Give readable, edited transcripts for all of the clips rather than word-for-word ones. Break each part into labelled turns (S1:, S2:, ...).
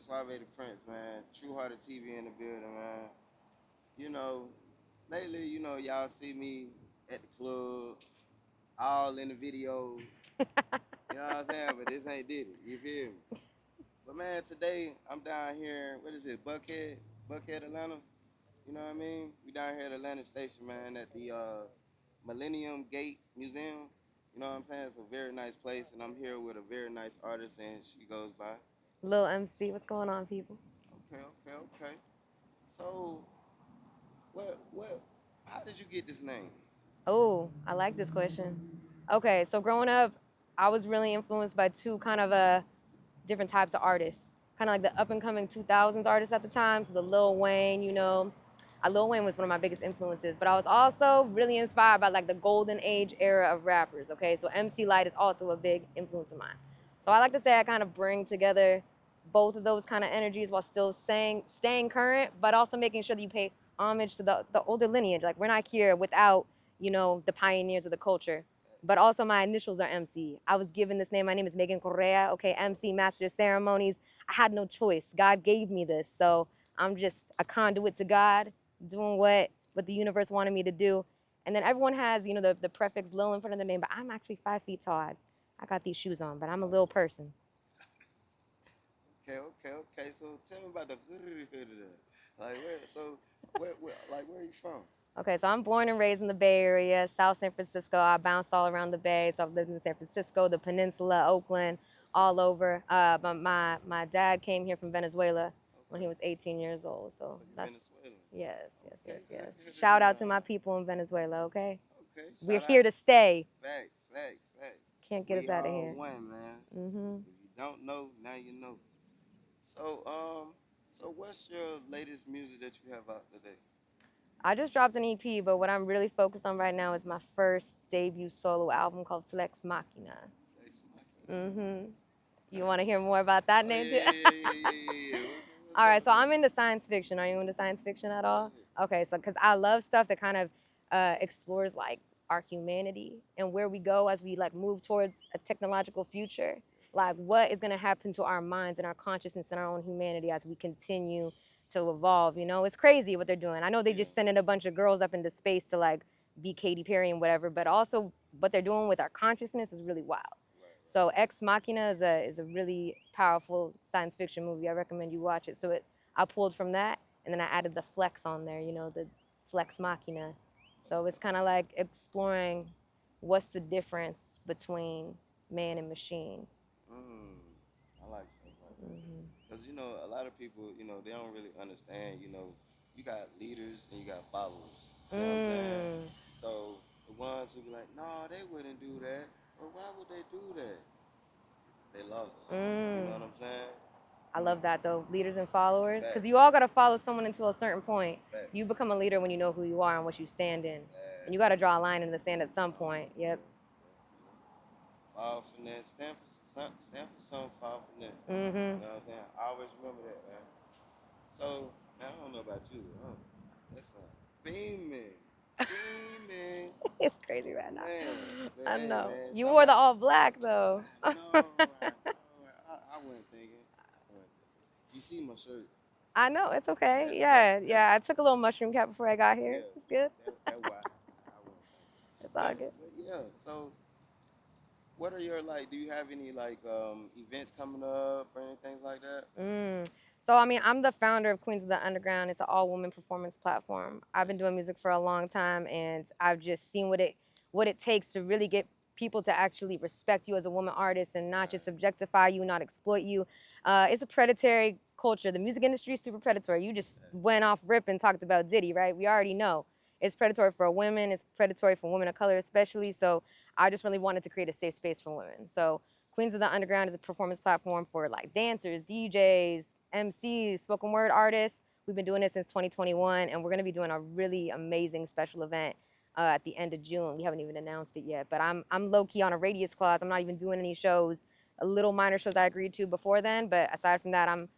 S1: Suave DaPrince, man. TrueHearted TV in the building, man. You know, lately, y'all see me at the club, all in the video. You know what I'm saying? But this ain't did it. You feel me? But man, today I'm down here. What is it? Buckhead, Atlanta. You know what I mean? We down here at Atlanta Station, man, at the Millennium Gate Museum. You know what I'm saying? It's a very nice place, and I'm here with a very nice artist, and she goes by.
S2: Lil MC, what's going on, people?
S1: Okay. So, how did you get this name?
S2: Oh, I like this question. Okay, so growing up, I was really influenced by two kind of different types of artists. Kind of like the up and coming 2000s artists at the time, so the Lil Wayne, Lil Wayne was one of my biggest influences, but I was also really inspired by like the golden age era of rappers, okay? So MC Lyte is also a big influence of mine. So I like to say I kind of bring together both of those kind of energies while still staying current, but also making sure that you pay homage to the older lineage. Like we're not here without, the pioneers of the culture. But also my initials are MC. I was given this name. My name is Megan Correa. Okay, MC, Master of Ceremonies. I had no choice. God gave me this. So I'm just a conduit to God, doing what the universe wanted me to do. And then everyone has, the prefix Lil in front of their name, but I'm actually 5 feet tall. I got these shoes on, but I'm a little person.
S1: Okay. So tell me about the like where are you from?
S2: Okay, so I'm born and raised in the Bay Area, South San Francisco. I bounced all around the Bay. So I've lived in San Francisco, the Peninsula, Oakland, all over. But my dad came here from Venezuela when he was 18 years old. So that's
S1: Venezuela.
S2: yes. Shout out to my people in Venezuela, okay?
S1: Okay.
S2: We're here to stay.
S1: Facts.
S2: Can't get us out of here.
S1: One, man.
S2: Mm-hmm.
S1: If you don't know, now you know. So what's your latest music that you have out today?
S2: I just dropped an EP, but what I'm really focused on right now is my first debut solo album called Flex Machina.
S1: Flex Machina.
S2: Mm-hmm. You want to hear more about that name too?
S1: Yeah.
S2: All right, so I'm into science fiction. Are you into science fiction at all? Okay, so because I love stuff that kind of explores like our humanity and where we go as we like move towards a technological future. Like what is going to happen to our minds and our consciousness and our own humanity as we continue to evolve. It's crazy what they're doing. I know they just sending a bunch of girls up into space to like be Katy Perry and whatever, but also what they're doing with our consciousness is really wild. So Ex Machina is a really powerful science fiction movie. I recommend you watch it. So I pulled from that, and then I added the flex on there, the Flex Machina. So it's kind of like exploring what's the difference between man and machine.
S1: I like stuff like that. Because, a lot of people, they don't really understand, you got leaders and you got followers. See what I'm saying? So the ones who be like, no, they wouldn't do that. Or why would they do that? They lost. You know what I'm saying?
S2: I love that though, leaders and followers, because you all got to follow someone until a certain point. You become a leader when you know who you are and what you stand in, and you got to draw a line in the sand at some point. Yep.
S1: Fall from that, stand for some, fall from that.
S2: Mm-hmm.
S1: You know what I'm saying? I always remember that, man. So, man, I don't know about you. That's a beaming.
S2: It's crazy right now.
S1: Man,
S2: I
S1: hey,
S2: know.
S1: Man,
S2: you wore the all black though.
S1: I wasn't thinking. You see my shirt.
S2: I know, it's okay. Yeah. I took a little mushroom cap before I got here.
S1: Yeah,
S2: It's good.
S1: That's why. I wasn't thinking.
S2: It's all good.
S1: But yeah, so what are your do you have any events coming up or anything like that?
S2: So I'm the founder of Queens of the Underground. It's an all-woman performance platform. I've been doing music for a long time, and I've just seen what it takes to really get people to actually respect you as a woman artist and not just objectify you, not exploit you. It's a predatory culture. The music industry is super predatory. You just went off rip and talked about Diddy, right? We already know. It's predatory for women. It's predatory for women of color especially. So I just really wanted to create a safe space for women. So Queens of the Underground is a performance platform for like dancers, DJs, MCs, spoken word artists. We've been doing this since 2021, and we're going to be doing a really amazing special event at the end of June. We haven't even announced it yet, but I'm low-key on a radius clause. I'm not even doing any shows, little minor shows I agreed to before then, but aside from that, I'm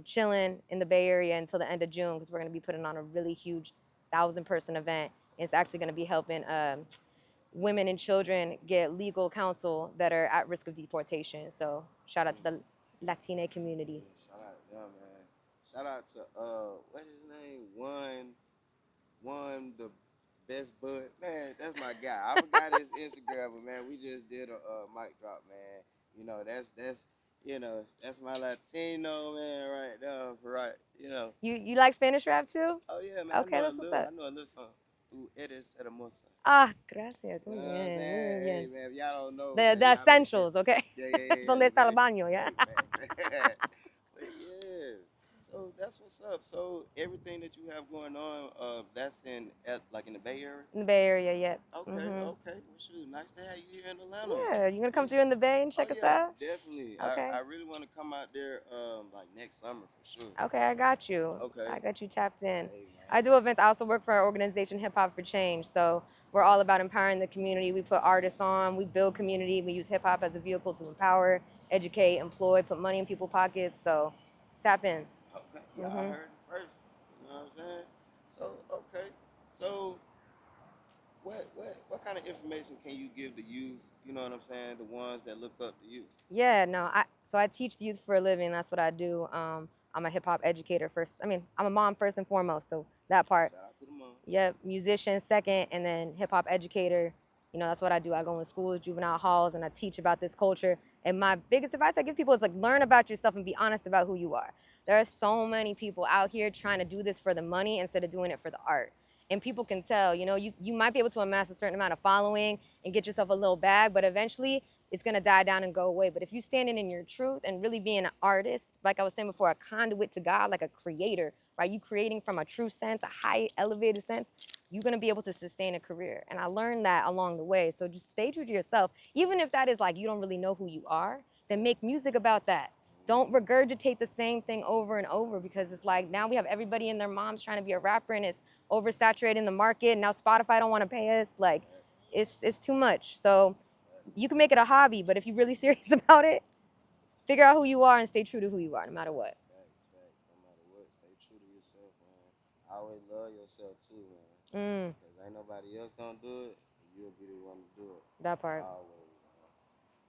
S2: chilling in the Bay Area until the end of June because we're going to be putting on a really huge 1,000-person event. It's actually going to be helping women and children get legal counsel that are at risk of deportation. So shout out to the Latina community.
S1: Yeah, man. Shout out to what his name? One the best bud. Man, that's my guy. I forgot his Instagram, but man, we just did a mic drop, man. That's that's my Latino man right there, right?
S2: You like Spanish rap too?
S1: Oh yeah, man.
S2: Okay, that's what's up.
S1: I know a little song. Tú eres hermosa.
S2: Ah, gracias.
S1: You know
S2: Muy
S1: what I'm
S2: bien, muy
S1: saying? Hey
S2: bien.
S1: man, if y'all don't know,
S2: The
S1: man,
S2: the
S1: y'all better catch.
S2: essentials, okay?
S1: Yeah,
S2: Donde
S1: the
S2: está el
S1: basics.
S2: baño? Yeah.
S1: Hey, man. But yeah. So that's what's up. So everything that you have going on, that's like in the Bay Area.
S2: In the Bay Area, yet.
S1: Okay, okay. Well, shoot, nice to have you here in Atlanta.
S2: Yeah, you gonna come
S1: Yeah.
S2: through in the Bay and
S1: Oh
S2: check us
S1: yeah,
S2: out?
S1: definitely.
S2: Okay.
S1: I really want to come out there, like next summer for sure.
S2: Okay, I got you.
S1: Okay.
S2: I got you tapped in.
S1: Hey,
S2: I do events. I also work for our organization, Hip Hop for Change. So we're all about empowering the community. We put artists on. We build community. We use hip hop as a vehicle to empower, educate, employ, put money in people's pockets. So tap in.
S1: Okay. Yeah, I heard it first. You know what I'm saying? So okay. So what kind of information can you give the youth? You know what I'm saying? The ones that look up to you.
S2: Yeah, no. So I teach youth for a living. That's what I do. I'm a hip hop educator first. I mean, I'm a mom first and foremost. So that part.
S1: Shout out to the mom.
S2: Yep, musician second, and then hip hop educator. You know, that's what I do. I go in schools, juvenile halls, and I teach about this culture. And my biggest advice I give people is like learn about yourself and be honest about who you are. There are so many people out here trying to do this for the money instead of doing it for the art. And people can tell, you might be able to amass a certain amount of following and get yourself a little bag, but eventually it's gonna die down and go away. But if you standing in your truth and really being an artist, like I was saying before, a conduit to God, like a creator, right? You creating from a true sense, a high elevated sense, you're gonna be able to sustain a career. And I learned that along the way. So just stay true to yourself. Even if that is like you don't really know who you are, then make music about that. Don't regurgitate the same thing over and over, because it's like now we have everybody and their moms trying to be a rapper and it's oversaturating the market. And now Spotify don't want to pay us. Like it's too much. So you can make it a hobby, but if you're really serious about it, figure out who you are and stay true to who you are, no matter what.
S1: Facts. No matter what, stay true to yourself, man. Always love yourself too, man. Because ain't nobody else gonna do it. You'll be the one to do it.
S2: That part.
S1: Always, man.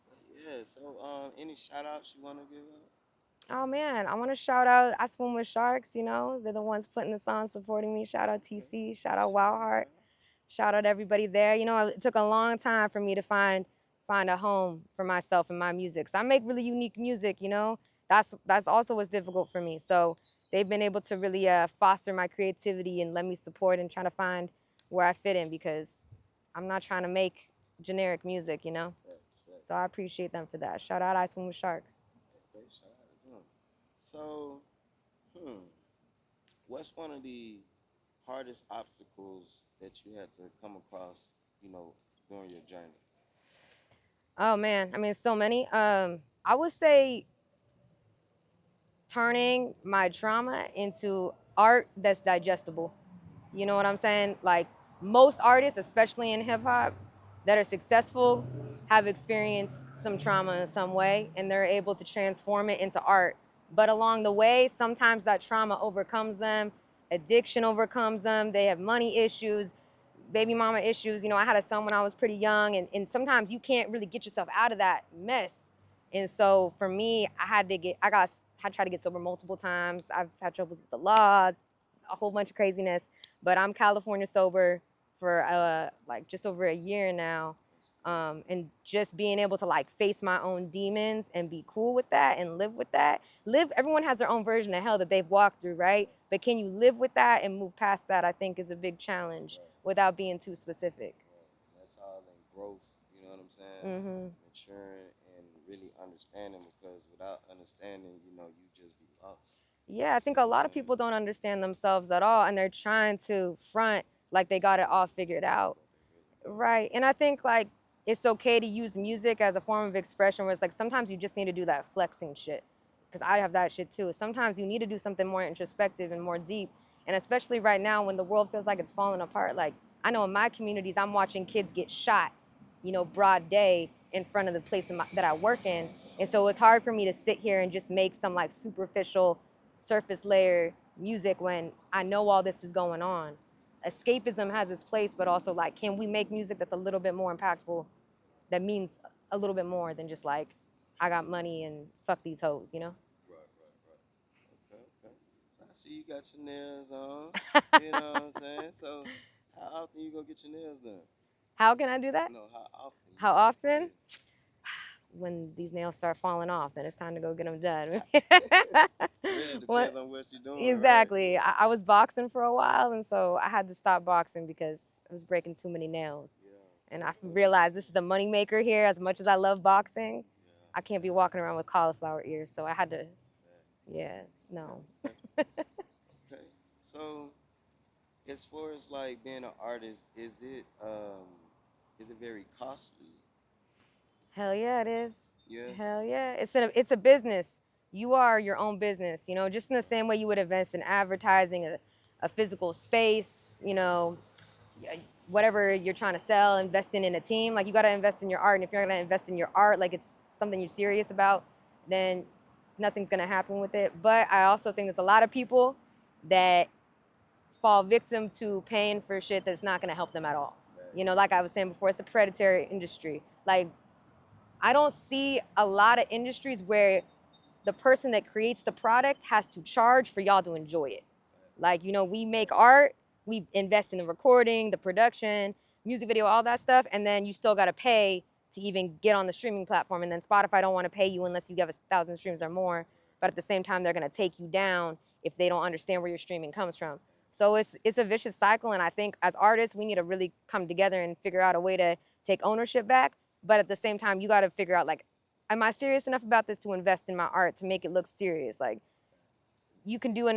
S1: But yeah. So, any shout outs you wanna give out?
S2: Oh man, I want to shout out I Swim with Sharks, they're the ones putting this on, supporting me. Shout out TC, shout out Wild Heart, shout out everybody there. It took a long time for me to find a home for myself and my music. So I make really unique music. That's also what's difficult for me. So they've been able to really foster my creativity and let me support and try to find where I fit in, because I'm not trying to make generic music. So I appreciate them for that. Shout out I Swim with Sharks.
S1: Okay, shout out to them. So, what's one of the hardest obstacles that you had to come across, during your journey?
S2: Oh man, I mean, so many. I would say turning my trauma into art that's digestible. You know what I'm saying? Like most artists, especially in hip hop, that are successful have experienced some trauma in some way and they're able to transform it into art. But along the way, sometimes that trauma overcomes them, addiction overcomes them, they have money issues, baby mama issues. I had a son when I was pretty young, and sometimes you can't really get yourself out of that mess. And so for me, I tried to get sober multiple times. I've had troubles with the law, a whole bunch of craziness, but I'm California sober for like just over a year now. And just being able to like face my own demons and be cool with that and live with that. Everyone has their own version of hell that they've walked through, right? But can you live with that and move past that, I think is a big challenge without being too specific.
S1: That's all in growth, you know what I'm saying? Maturing and really understanding, because without understanding, you just be lost.
S2: Yeah, I think a lot of people don't understand themselves at all, and they're trying to front like they got it all figured out. Right. And I think like it's okay to use music as a form of expression where it's like sometimes you just need to do that flexing shit. Because I have that shit too. Sometimes you need to do something more introspective and more deep. And especially right now when the world feels like it's falling apart. Like I know in my communities, I'm watching kids get shot, broad day in front of the place that I work in. And so it's hard for me to sit here and just make some like superficial surface layer music when I know all this is going on. Escapism has its place, but also like, can we make music that's a little bit more impactful, that means a little bit more than just like, I got money and fuck these hoes,
S1: Right. I see you got your nails on. You know what I'm saying? So, how often you go get your nails done?
S2: How can I do that?
S1: No, how often?
S2: How often?
S1: Yeah.
S2: When these nails start falling off, then it's time to go get them done.
S1: Really
S2: What?
S1: depends on what you're doing, right?
S2: Exactly. I was boxing for a while, and so I had to stop boxing because I was breaking too many nails.
S1: Yeah.
S2: And I realized this is the moneymaker here. As much as I love boxing, I can't be walking around with cauliflower ears. So I had to, yeah, no.
S1: Okay. So, as far as like being an artist, is it very costly?
S2: Hell yeah, it is.
S1: Yeah.
S2: Hell yeah. It's a business. You are your own business, you know, just in the same way you would invest in advertising, a physical space, you know, whatever you're trying to sell, investing in a team. Like you got to invest in your art. And if you're going to invest in your art, like it's something you're serious about, then nothing's going to happen with it. But I also think there's a lot of people that fall victim to paying for shit that's not going to help them at all. You know, like I was saying before, it's a predatory industry. Like I don't see a lot of industries where the person that creates the product has to charge for y'all to enjoy it. Like, you know, we make art, we invest in the recording, the production, music video, all that stuff, and then you still gotta pay to even get on the streaming platform. And then Spotify don't wanna pay you unless you have 1,000 streams or more. But at the same time, they're gonna take you down if they don't understand where your streaming comes from. So it's a vicious cycle, and I think as artists, we need to really come together and figure out a way to take ownership back. But at the same time, you gotta figure out like, am I serious enough about this to invest in my art to make it look serious? Like, you can do a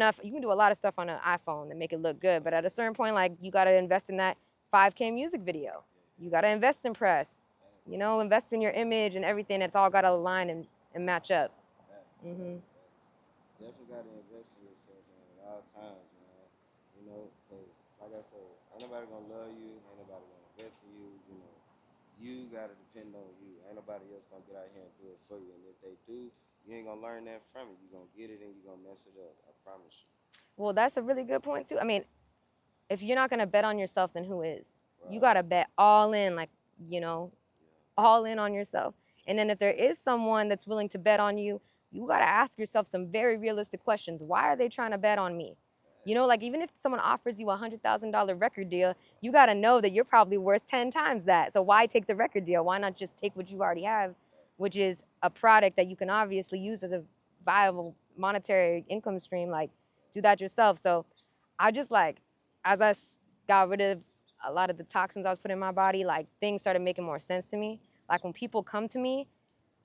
S2: lot of stuff on an iPhone to make it look good, but at a certain point, like you gotta invest in that 5K music video. You gotta invest in press, you know, invest in your image and everything. It's all gotta align and match up. Mm-hmm.
S1: Definitely got to invest in yourself, man, at all times, man. You know, because like I said, ain't nobody gonna love you, ain't nobody gonna invest in you. You know, you gotta depend on you. Ain't nobody else gonna get out here and do it for you. And if they do, you ain't gonna learn that from it. You gonna get it and you gonna mess it up. I promise you.
S2: Well, that's a really good point too. I mean, if you're not gonna bet on yourself, then who is? You
S1: Right.
S2: gotta bet all in, like, you know,
S1: Yeah.
S2: all in on yourself. And then if there is someone that's willing to bet on you, you got to ask yourself some very realistic questions. Why are they trying to bet on me? You know, like even if someone offers you a $100,000 record deal, you got to know that you're probably worth 10 times that. So why take the record deal? Why not just take what you already have, which is a product that you can obviously use as a viable monetary income stream? Like, do that yourself. So I just like, as got rid of a lot of the toxins I was putting in my body, like things started making more sense to me. Like when people come to me,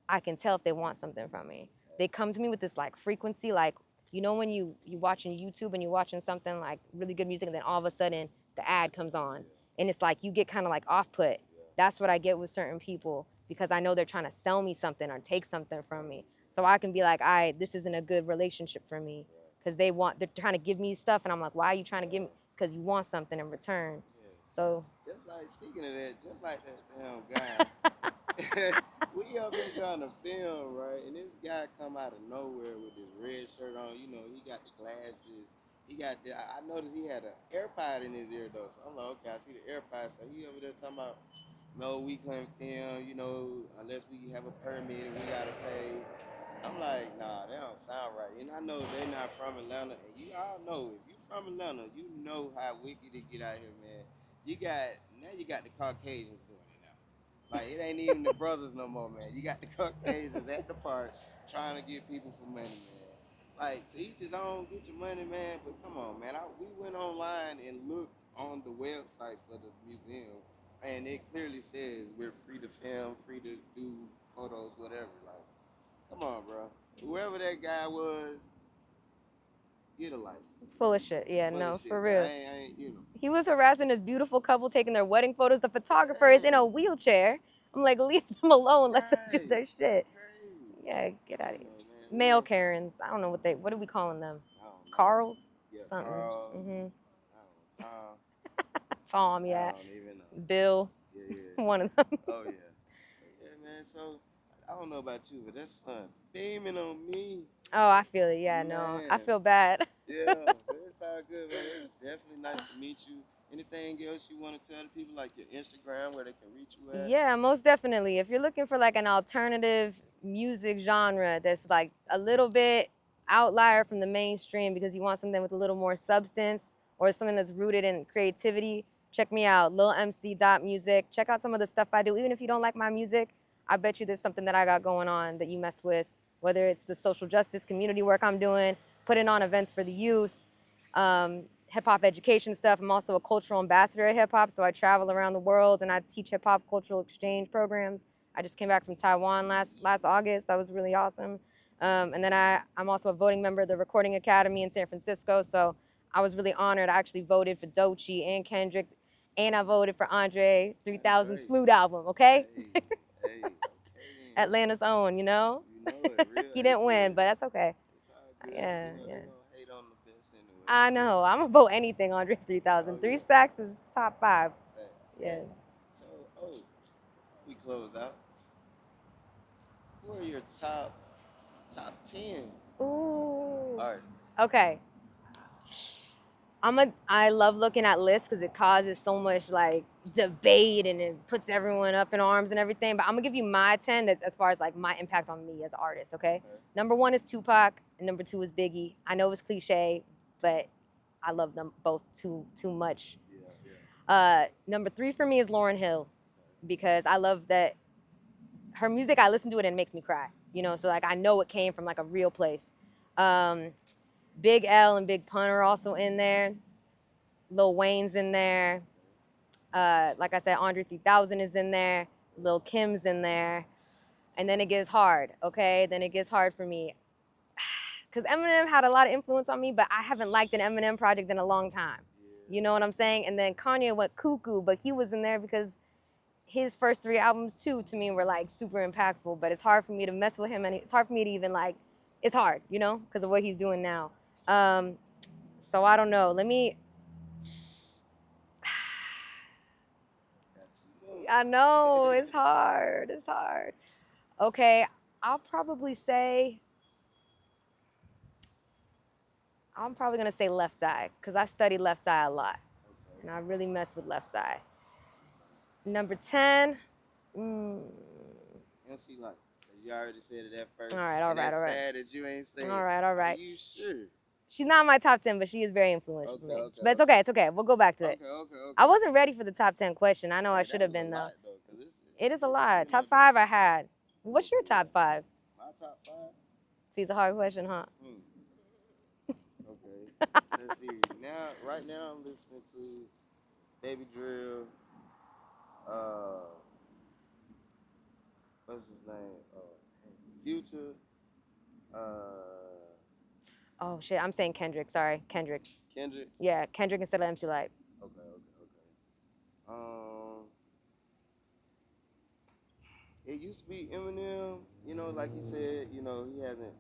S2: I can tell if they want something from me. They come to me with this like frequency, like, you know, when you watching YouTube and you're watching something like really good music, and then all of a sudden the ad comes on, and it's like you get kind of like off put. That's what I get with certain people because I know they're trying to sell me something or take something from me. So I can be like, this isn't a good relationship for me because they're trying to give me stuff, and I'm like, why are you trying to give me? It's because you want something in return. So
S1: Just like speaking of that, just like that damn guy. We up here trying to film, right? And this guy come out of nowhere with his red shirt on. You know, he got the glasses. He got the. I noticed he had an AirPod in his ear though. So I'm like, okay, I see the AirPod. So he over there talking about, no, we couldn't film. You know, unless we have a permit and we gotta pay. I'm like, nah, that don't sound right. And I know they're not from Atlanta. And you all know, if you from Atlanta, you know how wicked it get out here, man. You got the Caucasians doing it now. Like it ain't even the brothers no more, man. You got the Caucasians at the park trying to get people for money, man. Like to each his own, get your money, man. But come on, man. We went online and looked on the website for the museum, and it clearly says we're free to film, free to do photos, whatever. Like, come on, bro. Whoever that guy was, get a life.
S2: full of shit. Yeah,
S1: Full
S2: no,
S1: of shit.
S2: for
S1: I
S2: real.
S1: ain't, you know.
S2: He was harassing this beautiful couple taking their wedding photos. The photographer is in a wheelchair. I'm like, leave them alone. Let them do their shit. Yeah, get out of here. Male Karens. I don't know what are we calling them? Carls?
S1: Yeah,
S2: Something.
S1: Carl.
S2: Mm-hmm.
S1: Tom.
S2: Tom, yeah.
S1: I don't even know.
S2: Bill.
S1: Yeah.
S2: One of them.
S1: Oh yeah. Yeah, man. So I don't know about you, but that sun beaming on me.
S2: Oh, I feel it. Yeah, no. I
S1: Man.
S2: feel bad.
S1: Yeah, but it's all good, man. It's definitely nice to meet you. Anything else you want to tell the people, like your Instagram, where they can reach you at?
S2: Yeah, most definitely. If you're looking for like an alternative music genre that's like a little bit outlier from the mainstream because you want something with a little more substance or something that's rooted in creativity, check me out, lilmc.music. Check out some of the stuff I do. Even if you don't like my music, I bet you there's something that I got going on that you mess with, whether it's the social justice community work I'm doing, putting on events for the youth, hip-hop education stuff. I'm also a cultural ambassador at hip-hop, so I travel around the world and I teach hip-hop cultural exchange programs. I just came back from Taiwan last August. That was really awesome. And then I'm also a voting member of the Recording Academy in San Francisco, so I was really honored. I actually voted for Doechii and Kendrick, and I voted for Andre 3000's Flute album, okay?
S1: Hey, okay.
S2: Atlanta's own, you know?
S1: You know it, real.
S2: He didn't win, but that's okay.
S1: It's all good.
S2: Yeah,
S1: You know,
S2: yeah.
S1: they gonna hate on the best anyway.
S2: I know. I'm gonna vote anything Andre 3000.
S1: Oh,
S2: 3
S1: yeah.
S2: Stacks is top 5.
S1: Hey,
S2: Yeah.
S1: So, we close out. Who are your top 10
S2: Ooh.
S1: artists?
S2: Okay. I love looking at lists because it causes so much like debate and it puts everyone up in arms and everything. But I'm gonna give you my 10 that's as far as like my impact on me as an artist, okay? Number 1 is Tupac and number 2 is Biggie. I know it's cliche, but I love them both too much. Number 3 for me is Lauryn Hill because I love that her music, I listen to it and it makes me cry, you know, so like I know it came from like a real place. Big L and Big Pun are also in there. Lil Wayne's in there. Like I said, Andre 3000 is in there. Lil Kim's in there. And then it gets hard, okay? Then it gets hard for me. Because Eminem had a lot of influence on me, but I haven't liked an Eminem project in a long time. You know what I'm saying? And then Kanye went cuckoo, but he was in there because his first 3 albums too, to me, were like super impactful, but it's hard for me to mess with him and it's hard for me to even like, it's hard, you know, because of what he's doing now. So I don't know, I know, it's hard, Okay, I'm probably gonna say Left Eye, because I study Left Eye a lot, and I really mess with Left Eye. Number 10,
S1: MC Light. You already said it at first.
S2: All right.
S1: Sad that you ain't saying.
S2: All right.
S1: Are you sure?
S2: She's not in my top 10, but she is very influential for me.
S1: Okay.
S2: But it's okay. We'll go back to it.
S1: Okay.
S2: I wasn't ready for the top 10 question. I know I should have been, though. It is a lot. Top 5 I had. What's your top 5?
S1: My top 5?
S2: See, it's a hard question, huh?
S1: Okay. Let's see. Right now, I'm listening to Baby Drill. What's his name? Future.
S2: Oh shit, I'm saying Kendrick. Sorry, Kendrick.
S1: Kendrick.
S2: Yeah, Kendrick instead of MC Light.
S1: Okay. It used to be Eminem. You know, like you said. You know, he hasn't.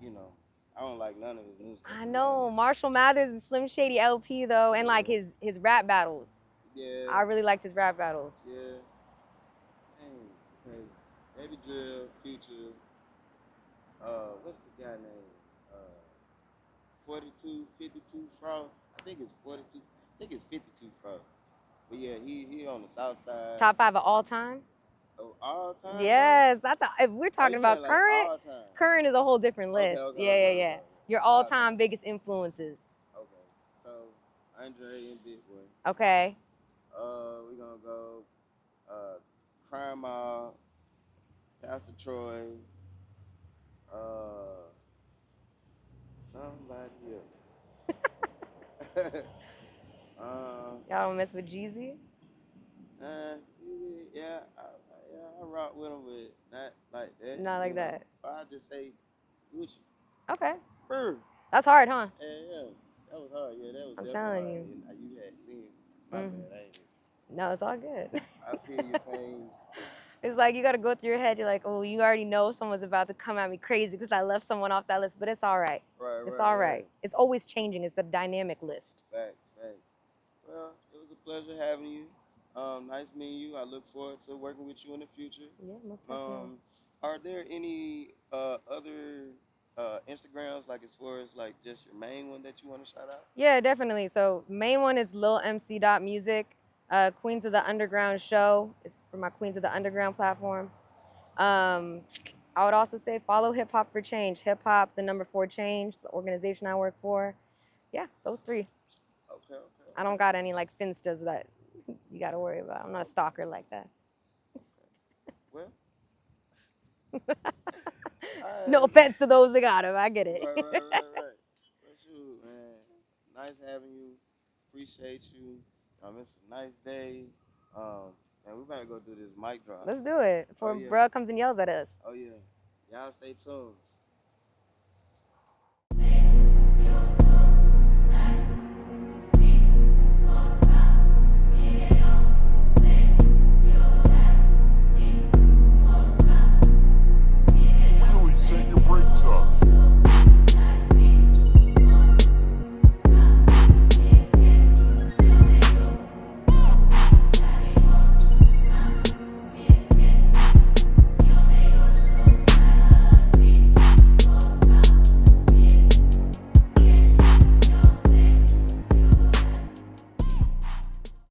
S1: You know, I don't like none of his new stuff.
S2: I know Marshall Mathers and Slim Shady LP though, and like his rap battles.
S1: Yeah.
S2: I really liked his rap battles.
S1: Yeah. Hey, Baby Drill, Future. What's the guy name? 52 Frost. I think it's 42. I think it's 52 Frost. But yeah, he on the south side.
S2: Top 5 of all time?
S1: Oh, all time?
S2: Yes, if we're talking about current,
S1: like
S2: current is a whole different list. Yeah. Your all-time biggest influences.
S1: Okay. So, Andre and Big Boy.
S2: Okay.
S1: We're gonna go Crime Mob, Pastor Troy, somebody else.
S2: Y'all don't mess with Jeezy?
S1: Yeah, I rock with him, but not like that.
S2: Not like that.
S1: I just say Gucci.
S2: Okay.
S1: Brr.
S2: That's hard, huh?
S1: Yeah, that was hard. Yeah, that was.
S2: I'm telling
S1: hard.
S2: you.
S1: You had 10. My bad, ain't it?
S2: No, it's all good.
S1: I feel your pain.
S2: It's like you got to go through your head. You're like, oh, you already know someone's about to come at me crazy because I left someone off that list, but it's all right. It's all right. It's always changing. It's a dynamic list.
S1: Facts. Well, it was a pleasure having you. Nice meeting you. I look forward to working with you in the future.
S2: Yeah, most definitely.
S1: Are there any other Instagrams, like as far as like just your main one that you want to shout out? Yeah,
S2: definitely. So main one is lilmc.music. Queens of the Underground show is for my Queens of the Underground platform. I I would also say follow Hip Hop for Change. Hip Hop, the number 4 Change, the organization I work for. Yeah, those 3.
S1: Okay.
S2: I don't got any like finstas that you got to worry about. I'm not a stalker like that.
S1: Well,
S2: No offense to those that got them. I get it.
S1: Right. But shoot, man, nice having you. Appreciate you. It's a nice day. And we better go do this mic drop.
S2: Let's do it before bruh comes and yells at us.
S1: Oh yeah. Y'all stay tuned.